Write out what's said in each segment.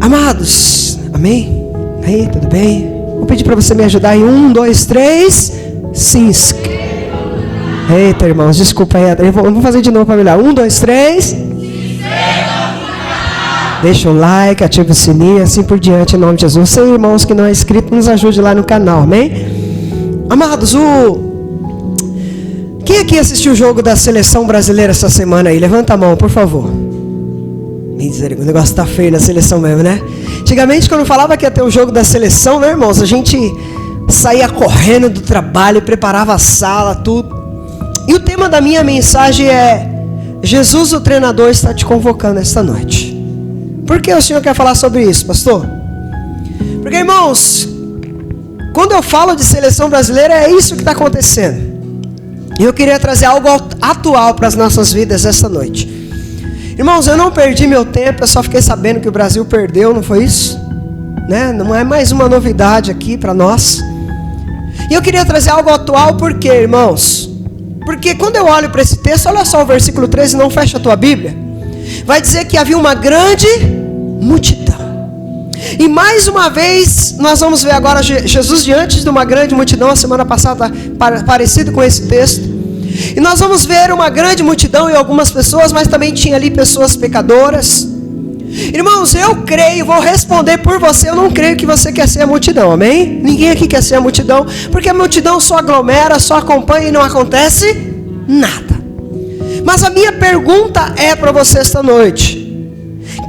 Amados, amém? Aí, tudo bem? Vou pedir para você me ajudar em 1, 2, 3. Se inscreva. Eita, irmãos, desculpa aí. Eu vou fazer de novo para melhorar. 1, 2, 3. Deixa o like, ativa o sininho, assim por diante, em nome de Jesus. Você, irmãos que não é inscrito, nos ajude lá no canal, amém? Amados, quem aqui assistiu o jogo da seleção brasileira essa semana aí? Levanta a mão, por favor. O negócio tá feio na seleção mesmo, né? Antigamente, quando falava que ia ter o jogo da seleção, né, irmãos? A gente saía correndo do trabalho, preparava a sala, tudo. E o tema da minha mensagem é: Jesus, o treinador, está te convocando esta noite. Por que o senhor quer falar sobre isso, pastor? Porque, irmãos, quando eu falo de seleção brasileira, é isso que está acontecendo. E eu queria trazer algo atual para as nossas vidas esta noite. Irmãos, eu não perdi meu tempo, eu só fiquei sabendo que o Brasil perdeu, não foi isso? Né? Não é mais uma novidade aqui para nós. E eu queria trazer algo atual, por quê, irmãos? Porque quando eu olho para esse texto, olha só o versículo 13, não fecha a tua Bíblia. Vai dizer que havia uma grande multidão. E mais uma vez, nós vamos ver agora Jesus diante de uma grande multidão, a semana passada, parecido com esse texto. E nós vamos ver uma grande multidão e algumas pessoas, mas também tinha ali pessoas pecadoras. Irmãos, eu creio, vou responder por você, eu não creio que você quer ser a multidão, amém? Ninguém aqui quer ser a multidão, porque a multidão só aglomera, só acompanha e não acontece nada. Mas a minha pergunta é para você esta noite: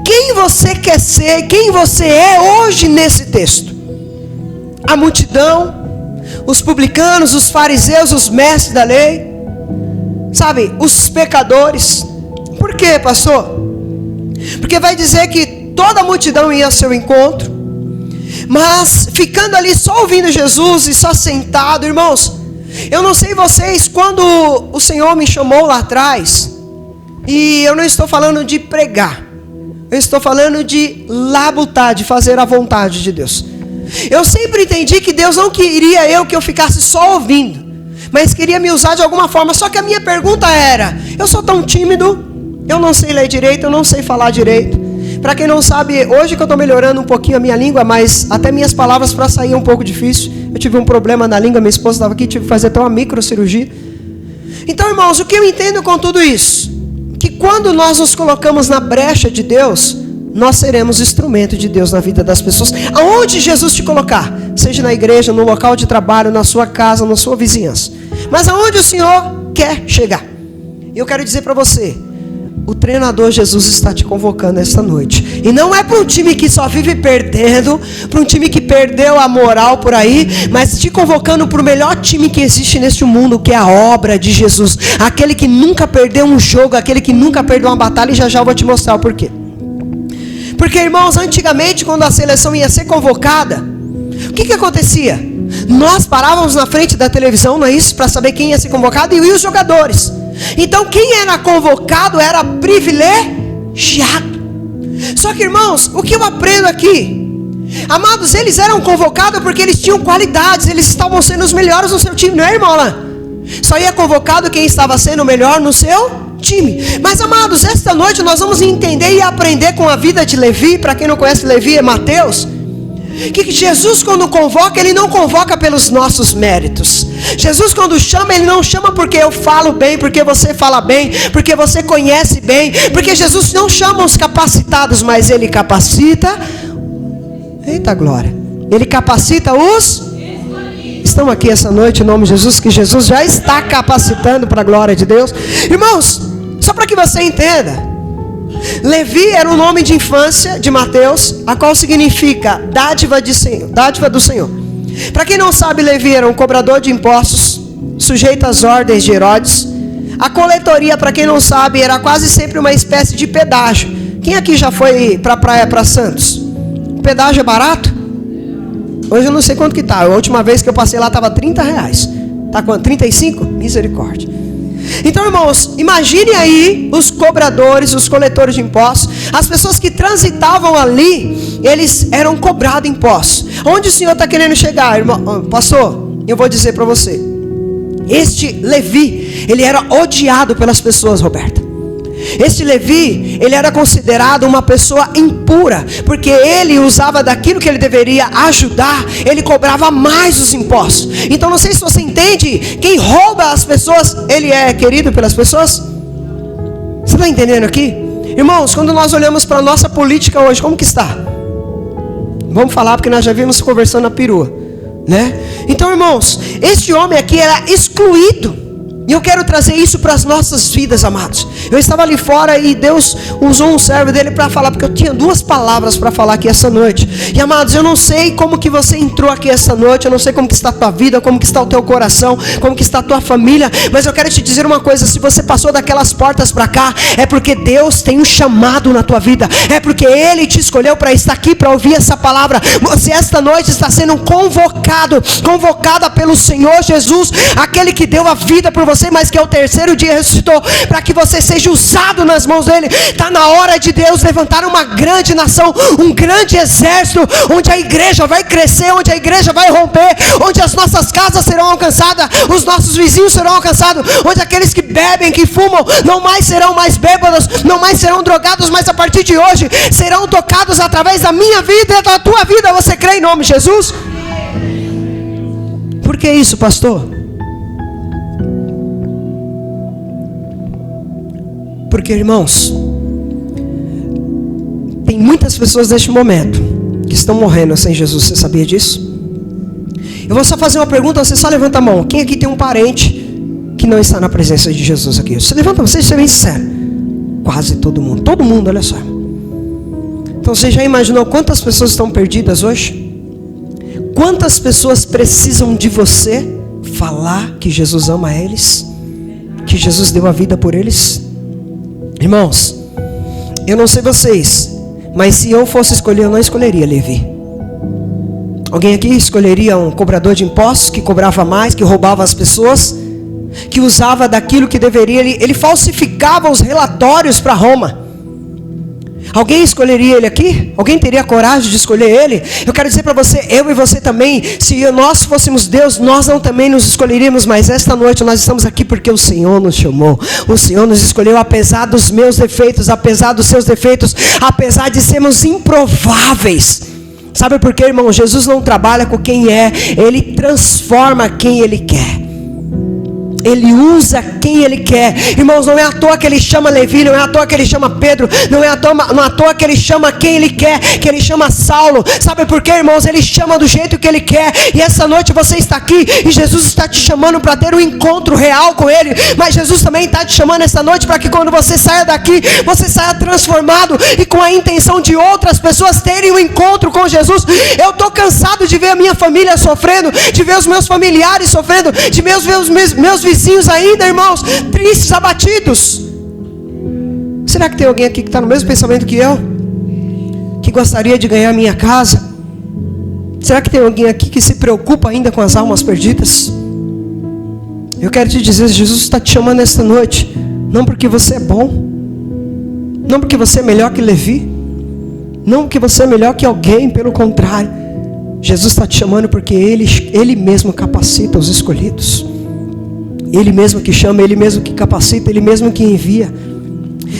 quem você quer ser, quem você é hoje nesse texto? A multidão, os publicanos, os fariseus, os mestres da lei? Sabe, os pecadores. Por quê, pastor? Porque vai dizer que toda a multidão ia ao seu encontro, mas ficando ali só ouvindo Jesus e só sentado. Irmãos, eu não sei vocês, quando o Senhor me chamou lá atrás, e eu não estou falando de pregar, eu estou falando de labutar, de fazer a vontade de Deus. Eu sempre entendi que Deus não queria que eu ficasse só ouvindo, mas queria me usar de alguma forma. Só que a minha pergunta era: eu sou tão tímido, eu não sei ler direito, eu não sei falar direito. Para quem não sabe, hoje que eu estou melhorando um pouquinho a minha língua, mas até minhas palavras para sair é um pouco difícil. Eu tive um problema na língua, minha esposa estava aqui, tive que fazer até uma microcirurgia. Então, irmãos, o que eu entendo com tudo isso? Que quando nós nos colocamos na brecha de Deus, nós seremos instrumento de Deus na vida das pessoas. Aonde Jesus te colocar, seja na igreja, no local de trabalho, na sua casa, na sua vizinhança, mas aonde o Senhor quer chegar. Eu quero dizer para você: o treinador Jesus está te convocando esta noite. E não é para um time que só vive perdendo, para um time que perdeu a moral por aí, mas te convocando para o melhor time que existe neste mundo, que é a obra de Jesus. Aquele que nunca perdeu um jogo, aquele que nunca perdeu uma batalha. E já já eu vou te mostrar o porquê. Porque, irmãos, antigamente, quando a seleção ia ser convocada, o que acontecia? Nós parávamos na frente da televisão, não é isso? Para saber quem ia ser convocado e os jogadores. Então, quem era convocado era privilegiado. Só que, irmãos, o que eu aprendo aqui? Amados, eles eram convocados porque eles tinham qualidades, eles estavam sendo os melhores no seu time, não é, irmão Alain? Só ia convocado quem estava sendo o melhor no seu time. Mas, amados, esta noite nós vamos entender e aprender com a vida de Levi. Para quem não conhece Levi, é Mateus. Que Jesus, quando convoca, Ele não convoca pelos nossos méritos. Jesus, quando chama, Ele não chama porque eu falo bem, porque você fala bem, porque você conhece bem. Porque Jesus não chama os capacitados, mas Ele capacita. Eita glória. Ele capacita os... Estão aqui essa noite em nome de Jesus, que Jesus já está capacitando para a glória de Deus. Irmãos, só para que você entenda, Levi era o nome de infância de Mateus, a qual significa dádiva do Senhor. Para quem não sabe, Levi era um cobrador de impostos, sujeito às ordens de Herodes. A coletoria, para quem não sabe, era quase sempre uma espécie de pedágio. Quem aqui já foi para a praia, para Santos? O pedágio é barato? Hoje eu não sei quanto que está. A última vez que eu passei lá estava R$30. Está quanto? 35? Misericórdia. Então, irmãos, imagine aí os cobradores, os coletores de impostos, as pessoas que transitavam ali, eles eram cobrados impostos. Onde o Senhor está querendo chegar, irmão? Pastor, eu vou dizer para você. Este Levi, ele era odiado pelas pessoas, Roberta. Esse Levi, ele era considerado uma pessoa impura, porque ele usava daquilo que ele deveria ajudar, ele cobrava mais os impostos. Então não sei se você entende, quem rouba as pessoas, ele é querido pelas pessoas? Você está entendendo aqui? Irmãos, quando nós olhamos para a nossa política hoje, como que está? Vamos falar porque nós já vimos conversando na perua, né? Então, irmãos, este homem aqui era excluído. E eu quero trazer isso para as nossas vidas, amados. Eu estava ali fora e Deus usou um servo dele para falar, porque eu tinha 2 palavras para falar aqui essa noite. E amados, eu não sei como que você entrou aqui essa noite, eu não sei como que está a tua vida, como que está o teu coração, como que está a tua família, mas eu quero te dizer uma coisa: se você passou daquelas portas para cá, é porque Deus tem um chamado na tua vida, é porque Ele te escolheu para estar aqui, para ouvir essa palavra. Você esta noite está sendo convocada pelo Senhor Jesus, aquele que deu a vida por você, mas que ao 3º dia ressuscitou, para que você seja usado nas mãos dele. Está na hora de Deus levantar uma grande nação, um grande exército, onde a igreja vai crescer, onde a igreja vai romper, onde as nossas casas serão alcançadas, os nossos vizinhos serão alcançados, onde aqueles que bebem, que fumam, não mais serão mais bêbados, não mais serão drogados, mas a partir de hoje serão tocados através da minha vida e da tua vida. Você crê em nome de Jesus? Por que isso, pastor? Porque, irmãos, tem muitas pessoas neste momento que estão morrendo sem Jesus. Você sabia disso? Eu vou só fazer uma pergunta, você só levanta a mão. Quem aqui tem um parente que não está na presença de Jesus aqui? Você levanta a mão, seja bem sincero. Quase todo mundo, olha só. Então você já imaginou quantas pessoas estão perdidas hoje? Quantas pessoas precisam de você falar que Jesus ama eles, que Jesus deu a vida por eles? Irmãos, eu não sei vocês, mas se eu fosse escolher, eu não escolheria Levi. Alguém aqui escolheria um cobrador de impostos, que cobrava mais, que roubava as pessoas, que usava daquilo que deveria, ele falsificava os relatórios para Roma? Alguém escolheria ele aqui? Alguém teria coragem de escolher ele? Eu quero dizer para você, eu e você também, se nós fôssemos Deus, nós não também nos escolheríamos, mas esta noite nós estamos aqui porque o Senhor nos chamou, o Senhor nos escolheu, apesar dos meus defeitos, apesar dos seus defeitos, apesar de sermos improváveis. Sabe por quê, irmão? Jesus não trabalha com quem é, Ele transforma quem Ele quer. Ele usa quem Ele quer. Irmãos, não é à toa que Ele chama Levi, não é à toa que Ele chama Pedro, não é à toa que Ele chama quem Ele quer, que Ele chama Saulo. Sabe por quê, irmãos? Ele chama do jeito que Ele quer. E essa noite você está aqui e Jesus está te chamando para ter um encontro real com Ele. Mas Jesus também está te chamando essa noite para que quando você saia daqui, você saia transformado e com a intenção de outras pessoas terem um encontro com Jesus. Eu estou cansado de ver a minha família sofrendo, de ver os meus familiares sofrendo, de ver os meus vizinhos ainda, irmãos, tristes, abatidos. Será que tem alguém aqui que está no mesmo pensamento que eu? Que gostaria de ganhar minha casa? Será que tem alguém aqui que se preocupa ainda com as almas perdidas? Eu quero te dizer, Jesus está te chamando esta noite, não porque você é bom, não porque você é melhor que Levi, não porque você é melhor que alguém, pelo contrário, Jesus está te chamando porque Ele mesmo capacita os escolhidos. Ele mesmo que chama, Ele mesmo que capacita, Ele mesmo que envia.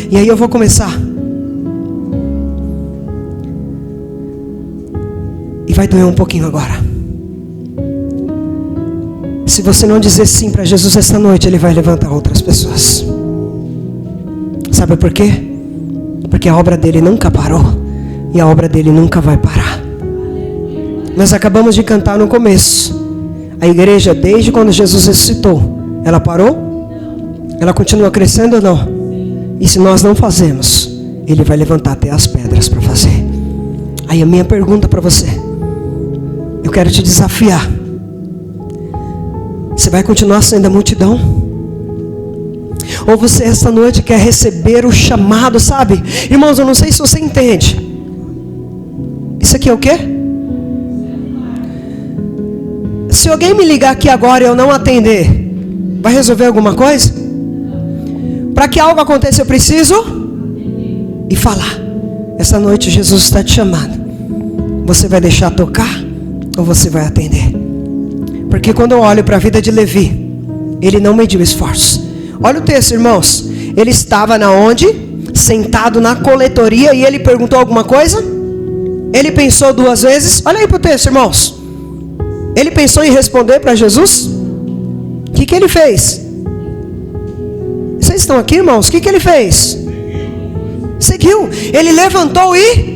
E aí eu vou começar. E vai doer um pouquinho agora. Se você não dizer sim para Jesus esta noite, Ele vai levantar outras pessoas. Sabe por quê? Porque a obra dele nunca parou. E a obra dele nunca vai parar. Nós acabamos de cantar no começo. A igreja, desde quando Jesus ressuscitou, ela parou? Ela continua crescendo ou não? E se nós não fazemos, Ele vai levantar até as pedras para fazer. Aí a minha pergunta para você, eu quero te desafiar. Você vai continuar sendo a multidão? Ou você esta noite quer receber o chamado, sabe? Irmãos, eu não sei se você entende. Isso aqui é o quê? Se alguém me ligar aqui agora e eu não atender, vai resolver alguma coisa? Para que algo aconteça eu preciso ir falar. Essa noite Jesus está te chamando. Você vai deixar tocar ou você vai atender? Porque quando eu olho para a vida de Levi, ele não mediu esforço. Olha o texto, irmãos. Ele estava na onde? Sentado na coletoria, e ele perguntou alguma coisa? Ele pensou 2 vezes. Olha aí para o texto, irmãos. Ele pensou em responder para Jesus? O que ele fez? Vocês estão aqui, irmãos? O que ele fez? Seguiu. Ele levantou e...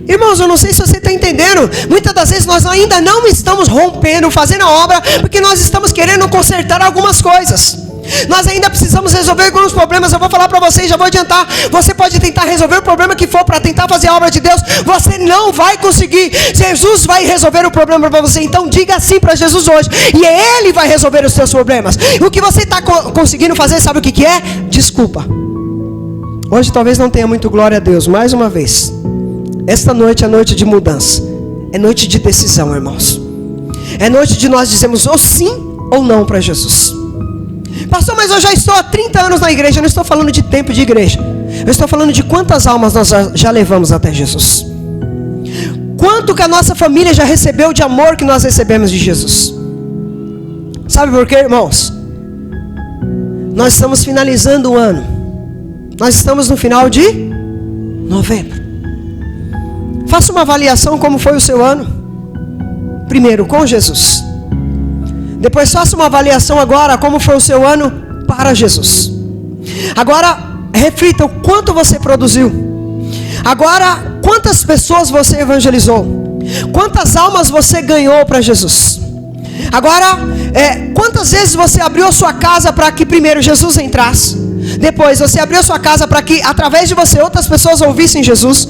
Irmãos, eu não sei se você está entendendo. Muitas das vezes nós ainda não estamos rompendo, fazendo a obra, porque nós estamos querendo consertar algumas coisas. Nós ainda precisamos resolver alguns problemas. Eu vou falar para vocês, já vou adiantar. Você pode tentar resolver o problema que for para tentar fazer a obra de Deus. Você não vai conseguir. Jesus vai resolver o problema para você. Então diga sim para Jesus hoje, e Ele vai resolver os seus problemas. O que você está conseguindo fazer, sabe o que é? Desculpa. Hoje talvez não tenha muito glória a Deus. Mais uma vez, esta noite é noite de mudança. É noite de decisão, irmãos. É noite de nós dizermos ou sim ou não para Jesus. Pastor, mas eu já estou há 30 anos na igreja. Eu não estou falando de tempo de igreja. Eu estou falando de quantas almas nós já levamos até Jesus. Quanto que a nossa família já recebeu de amor que nós recebemos de Jesus. Sabe por quê, irmãos? Nós estamos finalizando o ano. Nós estamos no final de novembro. Faça uma avaliação como foi o seu ano. Primeiro com Jesus. Depois faça uma avaliação agora como foi o seu ano para Jesus. Agora reflita o quanto você produziu. Agora quantas pessoas você evangelizou. Quantas almas você ganhou para Jesus. Agora quantas vezes você abriu a sua casa para que primeiro Jesus entrasse. Depois você abriu a sua casa para que através de você outras pessoas ouvissem Jesus.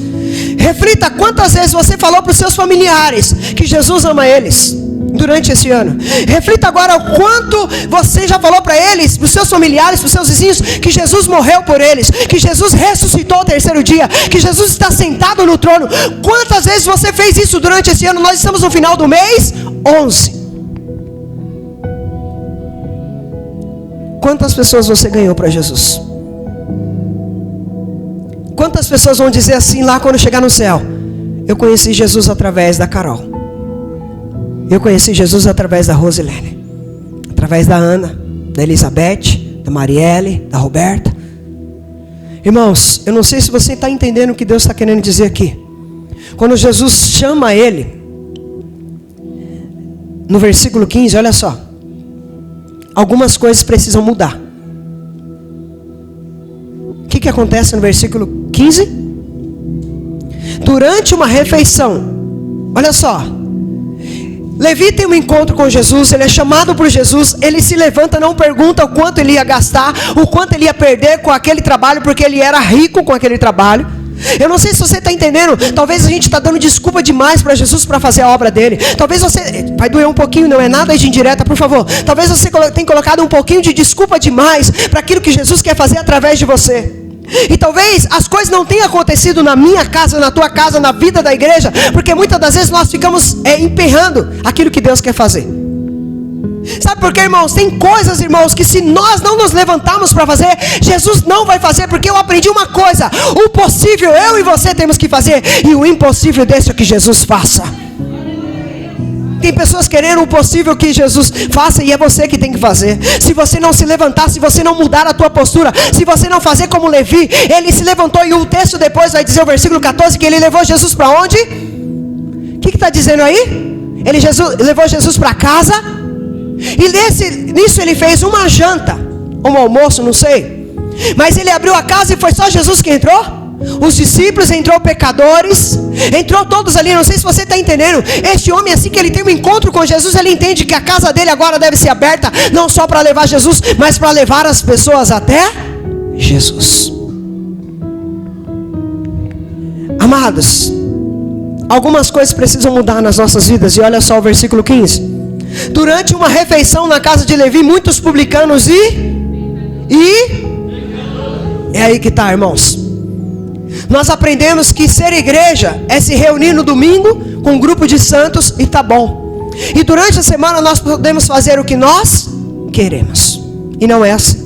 Reflita quantas vezes você falou para os seus familiares que Jesus ama eles durante esse ano. Reflita agora o quanto você já falou para eles, para os seus familiares, para os seus vizinhos, que Jesus morreu por eles, que Jesus ressuscitou ao 3º dia, que Jesus está sentado no trono. Quantas vezes você fez isso durante esse ano? Nós estamos no final do mês 11. Quantas pessoas você ganhou para Jesus? Quantas pessoas vão dizer assim lá quando chegar no céu? Eu conheci Jesus através da Carol. Eu conheci Jesus através da Rosilene. Através da Ana, da Elizabeth, da Marielle, da Roberta. Irmãos, eu não sei se você está entendendo o que Deus está querendo dizer aqui. Quando Jesus chama ele, no versículo 15, olha só. Algumas coisas precisam mudar. O que acontece no versículo 15? Durante uma refeição, olha só, Levi tem um encontro com Jesus, ele é chamado por Jesus, ele se levanta, não pergunta o quanto ele ia gastar, o quanto ele ia perder com aquele trabalho, porque ele era rico com aquele trabalho. Eu não sei se você está entendendo. Talvez a gente está dando desculpa demais para Jesus para fazer a obra dele. Talvez você, vai doer um pouquinho, não é nada de indireta, por favor. Talvez você tenha colocado um pouquinho de desculpa demais para aquilo que Jesus quer fazer através de você. E talvez as coisas não tenham acontecido na minha casa, na tua casa, na vida da igreja, porque muitas das vezes nós ficamos emperrando aquilo que Deus quer fazer. Sabe por quê, irmãos? Tem coisas, irmãos, que se nós não nos levantarmos para fazer, Jesus não vai fazer, porque eu aprendi uma coisa: o possível eu e você temos que fazer, e o impossível deixa que Jesus faça. Tem pessoas querendo o possível que Jesus faça, e é você que tem que fazer. Se você não se levantar, se você não mudar a tua postura, se você não fazer como Levi, ele se levantou, e o texto depois vai dizer, o versículo 14, que ele levou Jesus para onde? O que está dizendo aí? Ele levou Jesus para casa. E nisso ele fez uma janta, um almoço, não sei. Mas ele abriu a casa e foi só Jesus que entrou? Os discípulos, entrou pecadores, entrou todos ali. Não sei se você está entendendo. Este homem, assim que ele tem um encontro com Jesus, ele entende que a casa dele agora deve ser aberta, não só para levar Jesus, mas para levar as pessoas até Jesus. Amados, algumas coisas precisam mudar nas nossas vidas. E olha só o versículo 15. Durante uma refeição na casa de Levi, muitos publicanos é aí que está, irmãos. Nós aprendemos que ser igreja é se reunir no domingo com um grupo de santos e tá bom. E durante a semana nós podemos fazer o que nós queremos. E não é assim.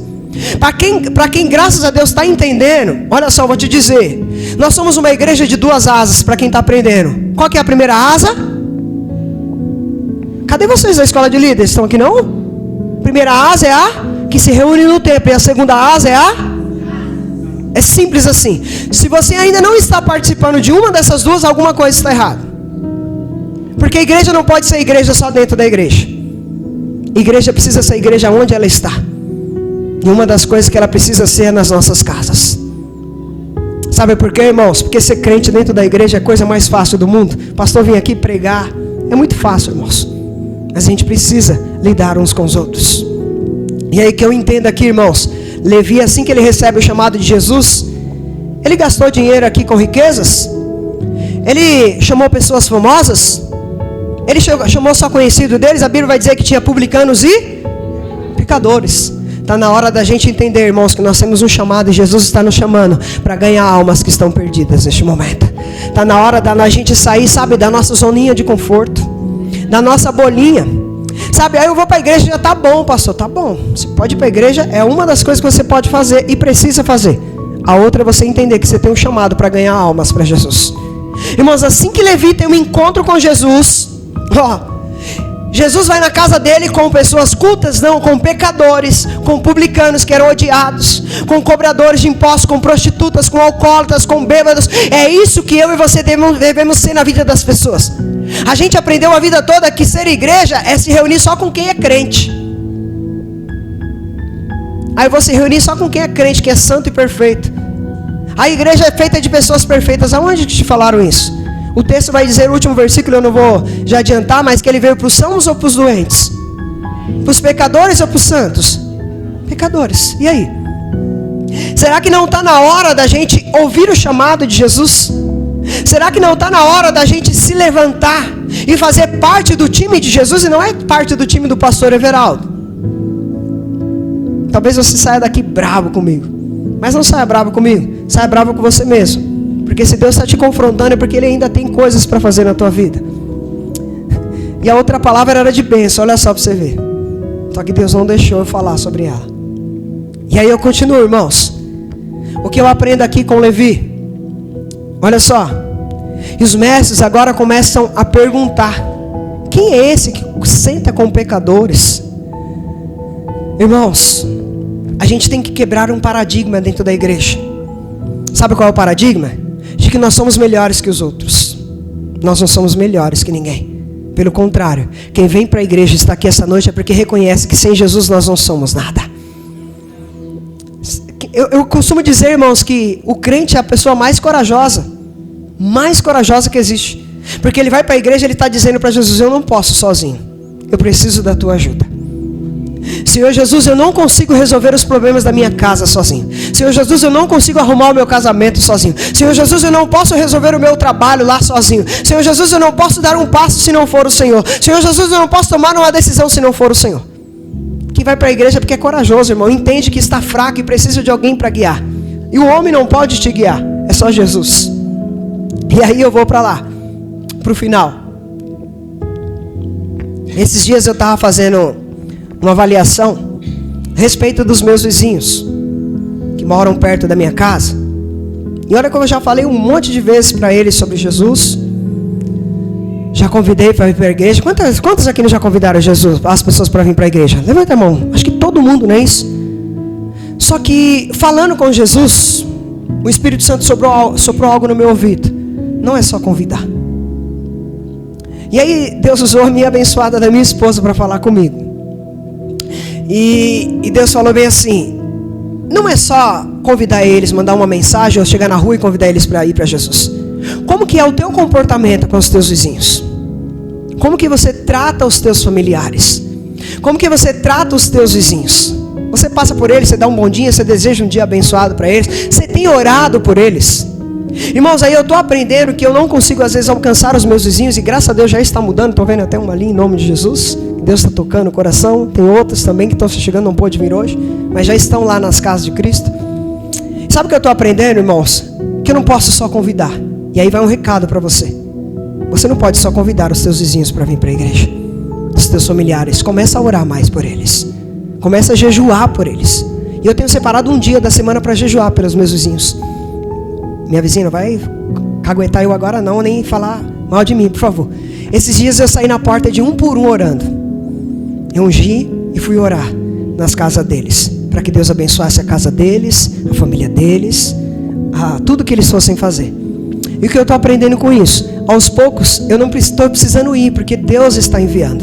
Para quem graças a Deus está entendendo, olha só, vou te dizer. Nós somos uma igreja de 2 asas, para quem está aprendendo. Qual que é a primeira asa? Cadê vocês da escola de líderes? Estão aqui não? Primeira asa é a que se reúne no templo. E a segunda asa é a É simples assim. Se você ainda não está participando de uma dessas duas, alguma coisa está errada. Porque a igreja não pode ser igreja só dentro da igreja. A igreja precisa ser igreja onde ela está. E uma das coisas que ela precisa ser é nas nossas casas. Sabe por quê, irmãos? Porque ser crente dentro da igreja é a coisa mais fácil do mundo. O pastor vem aqui pregar. É muito fácil, irmãos. Mas a gente precisa lidar uns com os outros. E aí que eu entendo aqui, irmãos. Levi, assim que ele recebe o chamado de Jesus, ele gastou dinheiro aqui com riquezas? Ele chamou pessoas famosas? Ele chamou só conhecido deles? A Bíblia vai dizer que tinha publicanos e pecadores. Está na hora da gente entender, irmãos, que nós temos um chamado e Jesus está nos chamando para ganhar almas que estão perdidas neste momento. Está na hora da gente sair, sabe, da nossa zoninha de conforto, da nossa bolinha. Sabe, aí eu vou para a igreja, já está bom, pastor, está bom. Você pode ir para a igreja, é uma das coisas que você pode fazer e precisa fazer. A outra é você entender que você tem um chamado para ganhar almas para Jesus. Irmãos, assim que Levi tem um encontro com Jesus, Jesus vai na casa dele com pessoas cultas, não, com pecadores, com publicanos que eram odiados, com cobradores de impostos, com prostitutas, com alcoólatras, com bêbados. É isso que eu e você devemos ser na vida das pessoas. A gente aprendeu a vida toda que ser igreja é se reunir só com quem é crente. Aí eu vou se reunir só com quem é crente, que é santo e perfeito. A igreja é feita de pessoas perfeitas. Aonde que te falaram isso? O texto vai dizer, o último versículo, eu não vou já adiantar, mas que ele veio para os sãos ou para os doentes? Para os pecadores ou para os santos? Pecadores. E aí? Será que não está na hora da gente ouvir o chamado de Jesus? Será que não está na hora da gente se levantar e fazer parte do time de Jesus e não é parte do time do pastor Everaldo? Talvez você saia daqui bravo comigo, mas não saia bravo comigo, saia bravo com você mesmo. Porque se Deus está te confrontando é porque Ele ainda tem coisas para fazer na tua vida. E a outra palavra era de bênção, olha só para você ver. Só que Deus não deixou eu falar sobre ela. E aí eu continuo, irmãos. O que eu aprendo aqui com Levi. Olha só. E os mestres agora começam a perguntar: quem é esse que senta com pecadores? Irmãos, a gente tem que quebrar um paradigma dentro da igreja. Sabe qual é o paradigma? De que nós somos melhores que os outros. Nós não somos melhores que ninguém. Pelo contrário, quem vem para a igreja e está aqui essa noite é porque reconhece que sem Jesus nós não somos nada. Eu costumo dizer, irmãos, que o crente é a pessoa mais corajosa que existe. Porque ele vai para a igreja e ele está dizendo para Jesus: eu não posso sozinho, eu preciso da tua ajuda. Senhor Jesus, eu não consigo resolver os problemas da minha casa sozinho. Senhor Jesus, eu não consigo arrumar o meu casamento sozinho. Senhor Jesus, eu não posso resolver o meu trabalho lá sozinho. Senhor Jesus, eu não posso dar um passo se não for o Senhor. Senhor Jesus, eu não posso tomar uma decisão se não for o Senhor. Quem vai para a igreja porque é corajoso, irmão, entende que está fraco e precisa de alguém para guiar. E o homem não pode te guiar, é só Jesus. E aí eu vou para lá, para o final. Esses dias eu estava fazendo uma avaliação a respeito dos meus vizinhos que moram perto da minha casa. E olha como eu já falei um monte de vezes para eles sobre Jesus. Já convidei para vir para a igreja. Quantos aqui não já convidaram Jesus, as pessoas para vir para a igreja? Levanta a mão. Acho que todo mundo, não é isso? Só que falando com Jesus, o Espírito Santo soprou algo no meu ouvido. Não é só convidar. E aí Deus usou a minha abençoada da minha esposa para falar comigo. E Deus falou bem assim: não é só convidar eles, mandar uma mensagem ou chegar na rua e convidar eles para ir para Jesus. Como que é o teu comportamento com os teus vizinhos? Como que você trata os teus familiares? Como que você trata os teus vizinhos? Você passa por eles, você dá um bom dia, você deseja um dia abençoado para eles, você tem orado por eles? Irmãos, aí eu estou aprendendo que eu não consigo às vezes alcançar os meus vizinhos, e graças a Deus já está mudando. Estou vendo até uma ali em nome de Jesus. Deus está tocando o coração. Tem outros também que estão chegando, não pôde vir hoje, mas já estão lá nas casas de Cristo. Sabe o que eu estou aprendendo, irmãos? Que eu não posso só convidar. E aí vai um recado para você. Você não pode só convidar os teus vizinhos para vir para a igreja. Os teus familiares. Começa a orar mais por eles. Começa a jejuar por eles. E eu tenho separado um dia da semana para jejuar pelos meus vizinhos. Minha vizinha não vai caguetar eu agora não, nem falar mal de mim, por favor. Esses dias eu saí na porta de um por um orando. Eu ungi e fui orar nas casas deles, para que Deus abençoasse a casa deles, a família deles, tudo que eles fossem fazer. E o que eu estou aprendendo com isso? Aos poucos, eu não estou precisando ir, porque Deus está enviando.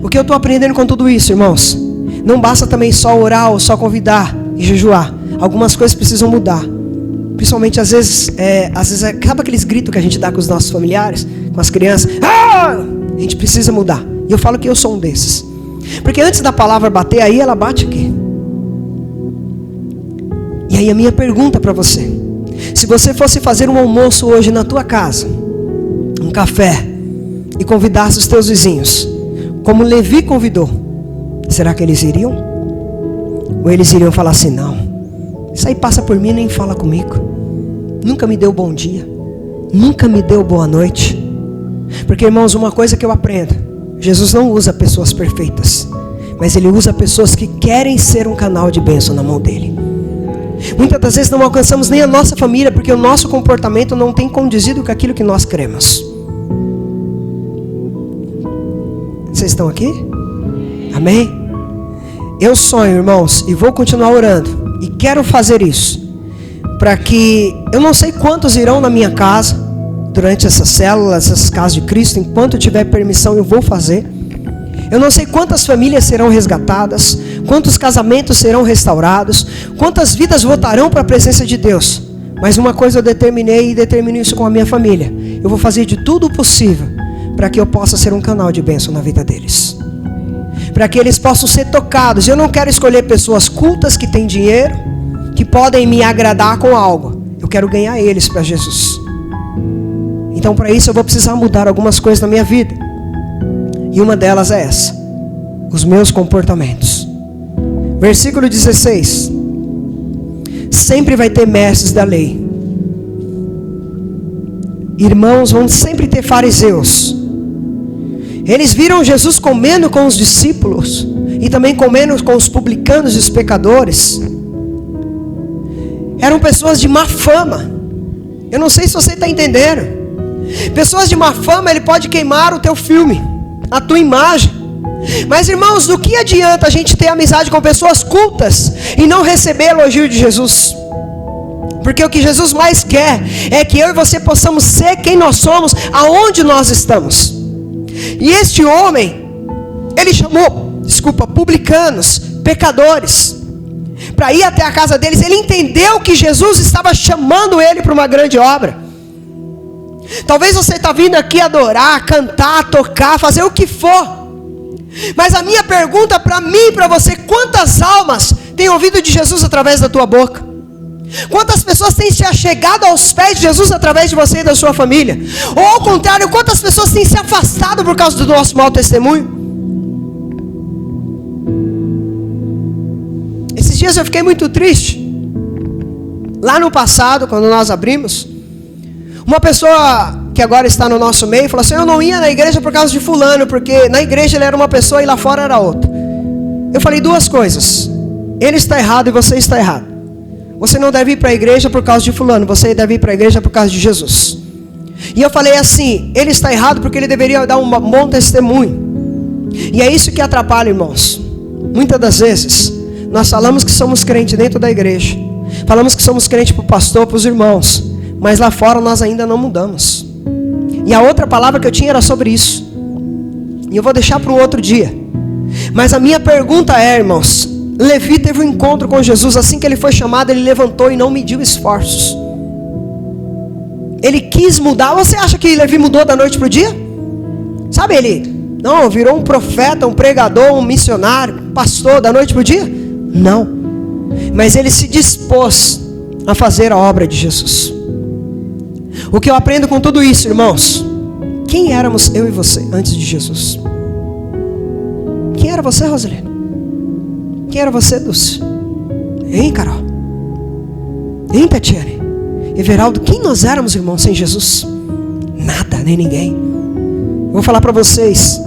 O que eu estou aprendendo com tudo isso, irmãos? Não basta também só orar ou só convidar e jejuar. Algumas coisas precisam mudar. Principalmente às vezes sabe aqueles gritos que a gente dá com os nossos familiares, com as crianças? A gente precisa mudar. E eu falo que eu sou um desses. Porque antes da palavra bater aí, ela bate aqui. E aí a minha pergunta para você: se você fosse fazer um almoço hoje na tua casa, um café, e convidasse os teus vizinhos, como Levi convidou, será que eles iriam? Ou eles iriam falar assim: não, isso aí passa por mim e nem fala comigo, nunca me deu bom dia, nunca me deu boa noite? Porque, irmãos, uma coisa que eu aprendo: Jesus não usa pessoas perfeitas, mas Ele usa pessoas que querem ser um canal de bênção na mão dEle. Muitas das vezes não alcançamos nem a nossa família, porque o nosso comportamento não tem condizido com aquilo que nós queremos. Vocês estão aqui? Amém? Eu sonho, irmãos, e vou continuar orando, e quero fazer isso, para que, eu não sei quantos irão na minha casa, durante essas células, essas casas de Cristo, enquanto eu tiver permissão eu vou fazer. Eu não sei quantas famílias serão resgatadas, quantos casamentos serão restaurados, quantas vidas voltarão para a presença de Deus. Mas uma coisa eu determinei, e determino isso com a minha família: eu vou fazer de tudo o possível para que eu possa ser um canal de bênção na vida deles, para que eles possam ser tocados. Eu não quero escolher pessoas cultas que têm dinheiro, que podem me agradar com algo. Eu quero ganhar eles para Jesus. Então, para isso eu vou precisar mudar algumas coisas na minha vida. E uma delas é essa: os meus comportamentos. Versículo 16. Sempre vai ter mestres da lei. Irmãos, vão sempre ter fariseus. Eles viram Jesus comendo com os discípulos e também comendo com os publicanos e os pecadores. Eram pessoas de má fama. Eu não sei se você está entendendo. Pessoas de má fama, ele pode queimar o teu filme, a tua imagem. Mas, irmãos, do que adianta a gente ter amizade com pessoas cultas e não receber elogio de Jesus? Porque o que Jesus mais quer é que eu e você possamos ser quem nós somos, aonde nós estamos. E este homem, ele chamou, publicanos, pecadores, para ir até a casa deles. Ele entendeu que Jesus estava chamando ele para uma grande obra. Talvez você está vindo aqui adorar, cantar, tocar, fazer o que for. Mas a minha pergunta para mim e para você: quantas almas têm ouvido de Jesus através da tua boca? Quantas pessoas têm se achegado aos pés de Jesus através de você e da sua família? Ou ao contrário, quantas pessoas têm se afastado por causa do nosso mau testemunho? Esses dias eu fiquei muito triste. Lá no passado, quando nós abrimos, uma pessoa que agora está no nosso meio falou assim: eu não ia na igreja por causa de fulano, porque na igreja ele era uma pessoa e lá fora era outra. Eu falei duas coisas: ele está errado e você está errado. Você não deve ir para a igreja por causa de fulano, você deve ir para a igreja por causa de Jesus. E eu falei assim: ele está errado porque ele deveria dar um bom testemunho. E é isso que atrapalha, irmãos. Muitas das vezes nós falamos que somos crentes dentro da igreja, falamos que somos crentes para o pastor, para os irmãos, mas lá fora nós ainda não mudamos. E a outra palavra que eu tinha era sobre isso, e eu vou deixar para um outro dia. Mas a minha pergunta é, irmãos: Levi teve um encontro com Jesus. Assim que ele foi chamado, ele levantou e não mediu esforços. Ele quis mudar. Você acha que Levi mudou da noite para o dia? Sabe, ele não virou um profeta, um pregador, um missionário, pastor da noite para o dia? Não. Mas ele se dispôs a fazer a obra de Jesus. O que eu aprendo com tudo isso, irmãos: quem éramos eu e você antes de Jesus? Quem era você, Rosalina? Quem era você, Dulce? Hein, Carol? Hein, Tatiane? Everaldo? Quem nós éramos, irmãos, sem Jesus? Nada, nem ninguém. Eu vou falar para vocês: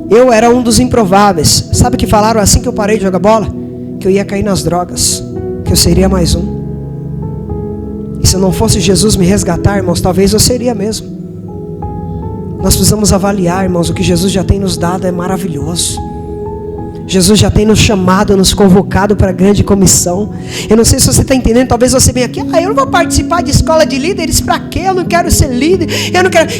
eu era um dos improváveis. Sabe que falaram assim que eu parei de jogar bola? Que eu ia cair nas drogas, que eu seria mais um. E se não fosse Jesus me resgatar, irmãos, talvez eu seria mesmo. Nós precisamos avaliar, irmãos, o que Jesus já tem nos dado é maravilhoso. Jesus já tem nos chamado, nos convocado para a grande comissão. Eu não sei se você está entendendo. Talvez você venha aqui: eu não vou participar de escola de líderes, para quê? Eu não quero ser líder.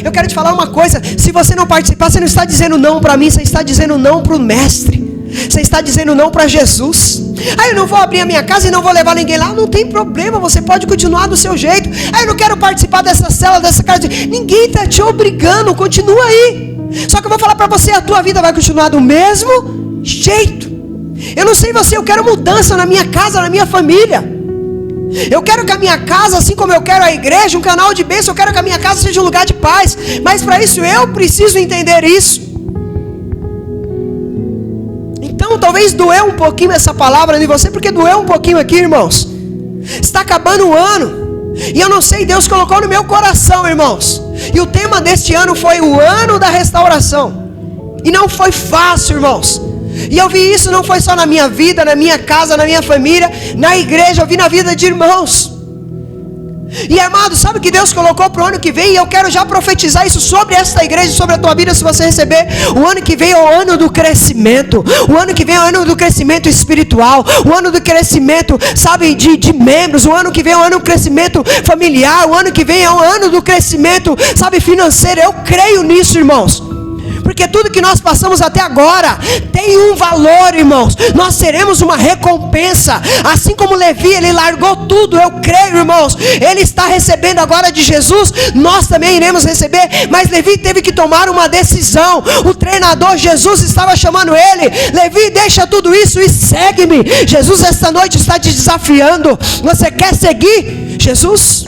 Eu quero te falar uma coisa: se você não participar, você não está dizendo não para mim, você está dizendo não para o mestre. Você está dizendo não para Jesus. Eu não vou abrir a minha casa e não vou levar ninguém lá. Não tem problema, você pode continuar do seu jeito. Eu não quero participar dessa célula, dessa casa. Ninguém está te obrigando, continua aí. Só que eu vou falar para você: a tua vida vai continuar do mesmo jeito. Eu não sei você, eu quero mudança na minha casa, na minha família. Eu quero que a minha casa, assim como eu quero a igreja, um canal de bênção, eu quero que a minha casa seja um lugar de paz. Mas para isso eu preciso entender isso. Então talvez doeu um pouquinho essa palavra em você, porque doeu um pouquinho aqui, irmãos. Está acabando o ano, e eu não sei, Deus colocou no meu coração, irmãos. E o tema deste ano foi o ano da restauração. E não foi fácil, irmãos. E eu vi isso, não foi só na minha vida, na minha casa, na minha família, na igreja, eu vi na vida de irmãos. E amado, sabe o que Deus colocou para o ano que vem? E eu quero já profetizar isso sobre esta igreja, sobre a tua vida, se você receber. O ano que vem é o ano do crescimento. O ano que vem é o ano do crescimento espiritual. O ano do crescimento, sabe, de membros. O ano que vem é o ano do crescimento familiar. O ano que vem é o ano do crescimento, sabe, financeiro. Eu creio nisso, irmãos. Porque tudo que nós passamos até agora tem um valor, irmãos. Nós teremos uma recompensa. Assim como Levi, ele largou tudo. Eu creio, irmãos, ele está recebendo agora de Jesus. Nós também iremos receber. Mas Levi teve que tomar uma decisão. O treinador Jesus estava chamando ele: Levi, deixa tudo isso e segue-me. Jesus esta noite está te desafiando. Você quer seguir Jesus?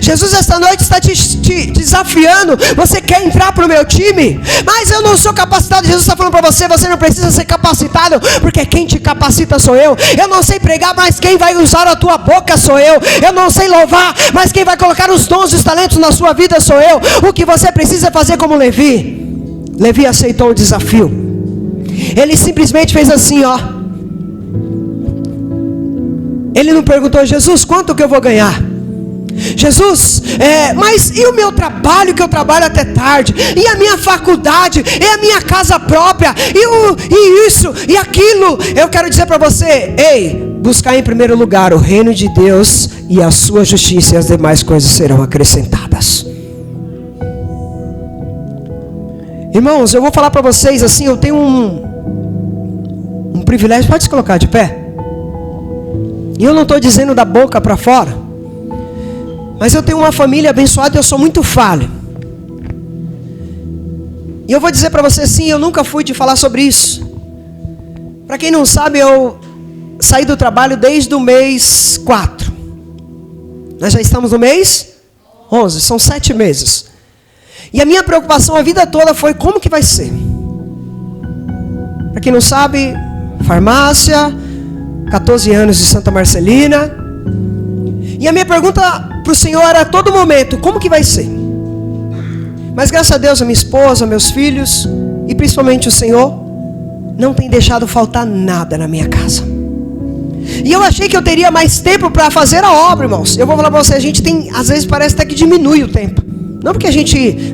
Jesus esta noite está te desafiando. Você quer entrar para o meu time? Mas eu não sou capacitado. Jesus está falando para você: você não precisa ser capacitado, porque quem te capacita sou eu. Eu não sei pregar, mas quem vai usar a tua boca sou eu. Eu não sei louvar, mas quem vai colocar os dons e os talentos na sua vida sou eu. O que você precisa fazer como Levi? Levi aceitou o desafio. Ele simplesmente fez assim, ó. Ele não perguntou: Jesus, quanto que eu vou ganhar? Jesus, mas e o meu trabalho, que eu trabalho até tarde? E a minha faculdade? E a minha casa própria? E isso, e aquilo? Eu quero dizer para você: ei, buscar em primeiro lugar o reino de Deus e a sua justiça, e as demais coisas serão acrescentadas. Irmãos, eu vou falar para vocês assim, eu tenho um privilégio. Pode se colocar de pé. E eu não estou dizendo da boca para fora, mas eu tenho uma família abençoada e eu sou muito falho. E eu vou dizer para você assim, eu nunca fui de falar sobre isso. Para quem não sabe, eu saí do trabalho desde o mês 4. Nós já estamos no mês 11, são 7 meses. E a minha preocupação a vida toda foi: como que vai ser? Para quem não sabe, farmácia, 14 anos de Santa Marcelina. E a minha pergunta para o Senhor era a todo momento: como que vai ser? Mas graças a Deus, a minha esposa, meus filhos e principalmente o Senhor não tem deixado faltar nada na minha casa. E eu achei que eu teria mais tempo para fazer a obra, irmãos. Eu vou falar para você, a gente tem, às vezes parece até que diminui o tempo. Não porque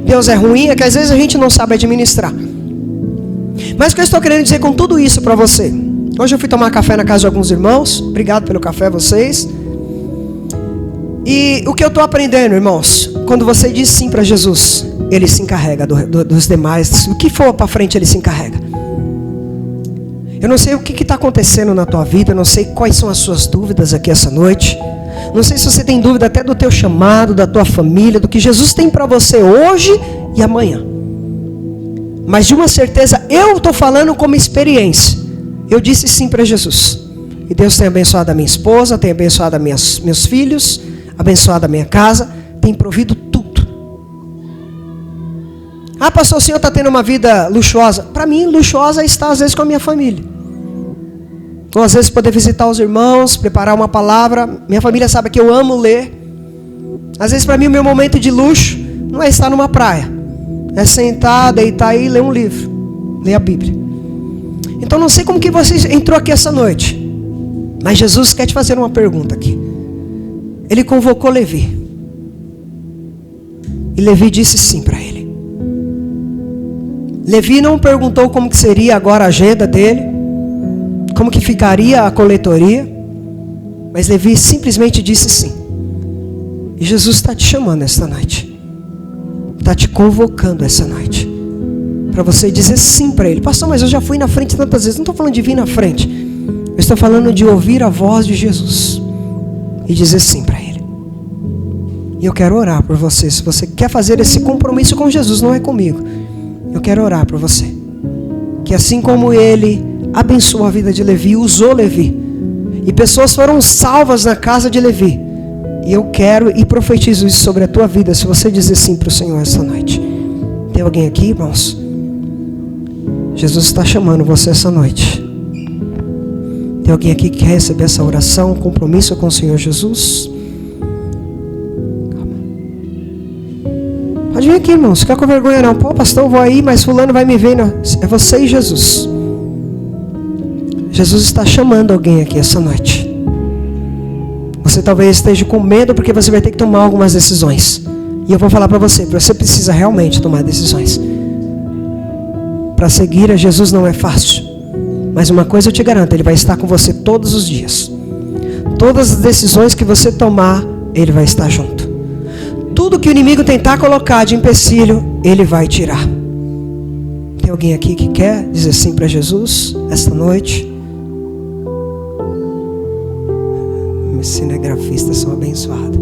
Deus é ruim, é que às vezes a gente não sabe administrar. Mas o que eu estou querendo dizer com tudo isso para você? Hoje eu fui tomar café na casa de alguns irmãos. Obrigado pelo café, vocês. E o que eu estou aprendendo, irmãos, quando você diz sim para Jesus, Ele se encarrega dos demais. O que for para frente, Ele se encarrega. Eu não sei o que está acontecendo na tua vida, eu não sei quais são as suas dúvidas aqui essa noite. Não sei se você tem dúvida até do teu chamado, da tua família, do que Jesus tem para você hoje e amanhã. Mas de uma certeza, eu estou falando como experiência. Eu disse sim para Jesus. E Deus tem abençoado a minha esposa, tem abençoado meus filhos, abençoado a minha casa, tem provido tudo. Ah, pastor, o senhor está tendo uma vida luxuosa? Para mim, luxuosa está às vezes com a minha família. Ou às vezes poder visitar os irmãos, preparar uma palavra. Minha família sabe que eu amo ler. Às vezes para mim o meu momento de luxo não é estar numa praia. É sentar, deitar e ler um livro. Ler a Bíblia. Então não sei como que você entrou aqui essa noite. Mas Jesus quer te fazer uma pergunta aqui. Ele convocou Levi. E Levi disse sim para ele. Levi não perguntou como que seria agora a agenda dele, como que ficaria a coletoria, mas Levi simplesmente disse sim. E Jesus está te chamando esta noite, está te convocando essa noite, para você dizer sim para Ele. Pastor, mas eu já fui na frente tantas vezes. Não estou falando de vir na frente, eu estou falando de ouvir a voz de Jesus e dizer sim para Ele. E eu quero orar por você. Se você quer fazer esse compromisso com Jesus, não é comigo, eu quero orar por você, que assim como Ele abençoou a vida de Levi, usou Levi, e pessoas foram salvas na casa de Levi, e eu quero e profetizo isso sobre a tua vida, se você dizer sim para o Senhor essa noite. Tem alguém aqui, irmãos? Jesus está chamando você essa noite. Tem alguém aqui que quer receber essa oração, um compromisso com o Senhor Jesus? Pode vir aqui, irmãos, fica com vergonha não. Pô, pastor, eu vou aí, mas fulano vai me ver. Não. É você e Jesus. Jesus está chamando alguém aqui essa noite. Você talvez esteja com medo porque você vai ter que tomar algumas decisões. E eu vou falar para você precisa realmente tomar decisões. Para seguir a Jesus não é fácil. Mas uma coisa eu te garanto, Ele vai estar com você todos os dias. Todas as decisões que você tomar, Ele vai estar junto. Tudo que o inimigo tentar colocar de empecilho, Ele vai tirar. Tem alguém aqui que quer dizer sim para Jesus esta noite? Cinegrafistas são abençoados.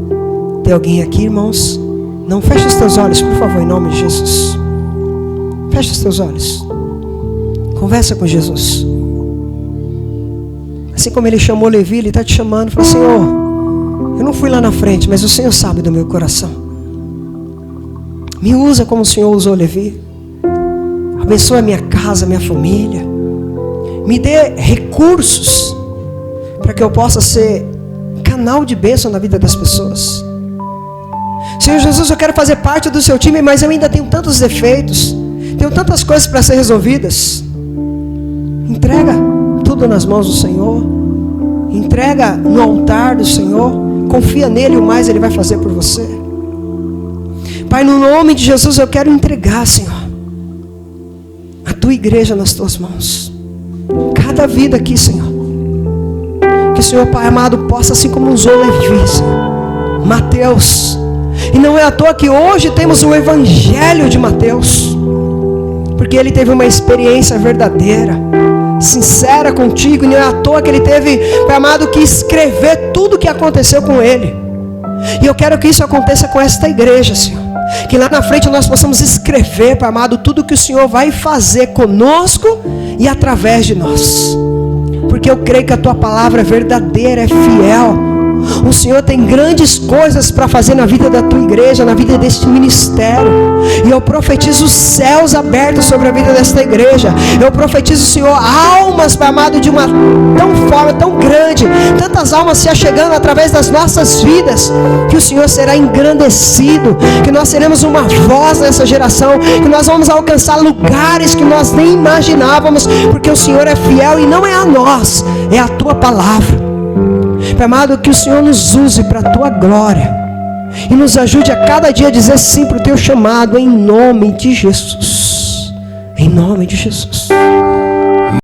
Tem alguém aqui, irmãos? Não, feche os teus olhos, por favor, em nome de Jesus. Feche os teus olhos. Conversa com Jesus. Assim como Ele chamou Levi, Ele está te chamando. Fala, Senhor, eu não fui lá na frente, mas o Senhor sabe do meu coração. Me usa como o Senhor usou Levi. Abençoa a minha casa, a minha família. Me dê recursos para que eu possa ser canal de bênção na vida das pessoas. Senhor Jesus, eu quero fazer parte do seu time, mas eu ainda tenho tantos defeitos, tenho tantas coisas para ser resolvidas. Entrega tudo nas mãos do Senhor, entrega no altar do Senhor, confia nele, o mais Ele vai fazer por você. Pai, no nome de Jesus eu quero entregar, Senhor, a tua igreja nas tuas mãos, cada vida aqui, Senhor. Que o Senhor, Pai amado, possa, assim como usou Levi, Senhor, Mateus. E não é à toa que hoje temos o Evangelho de Mateus, porque ele teve uma experiência verdadeira, sincera contigo. E não é à toa que ele teve, Pai amado, que escrever tudo o que aconteceu com ele. E eu quero que isso aconteça com esta igreja, Senhor. Que lá na frente nós possamos escrever, Pai amado, tudo o que o Senhor vai fazer conosco e através de nós. Porque eu creio que a tua palavra é verdadeira, é fiel. O Senhor tem grandes coisas para fazer na vida da tua igreja, na vida deste ministério. E eu profetizo os céus abertos sobre a vida desta igreja. Eu profetizo, Senhor, almas, Pai amado, de uma forma tão grande, tantas almas se achegando através das nossas vidas, que o Senhor será engrandecido, que nós seremos uma voz nessa geração, que nós vamos alcançar lugares que nós nem imaginávamos, porque o Senhor é fiel e não é a nós, é a tua palavra. Pai amado, que o Senhor nos use para a tua glória e nos ajude a cada dia a dizer sim para o teu chamado, em nome de Jesus. Em nome de Jesus.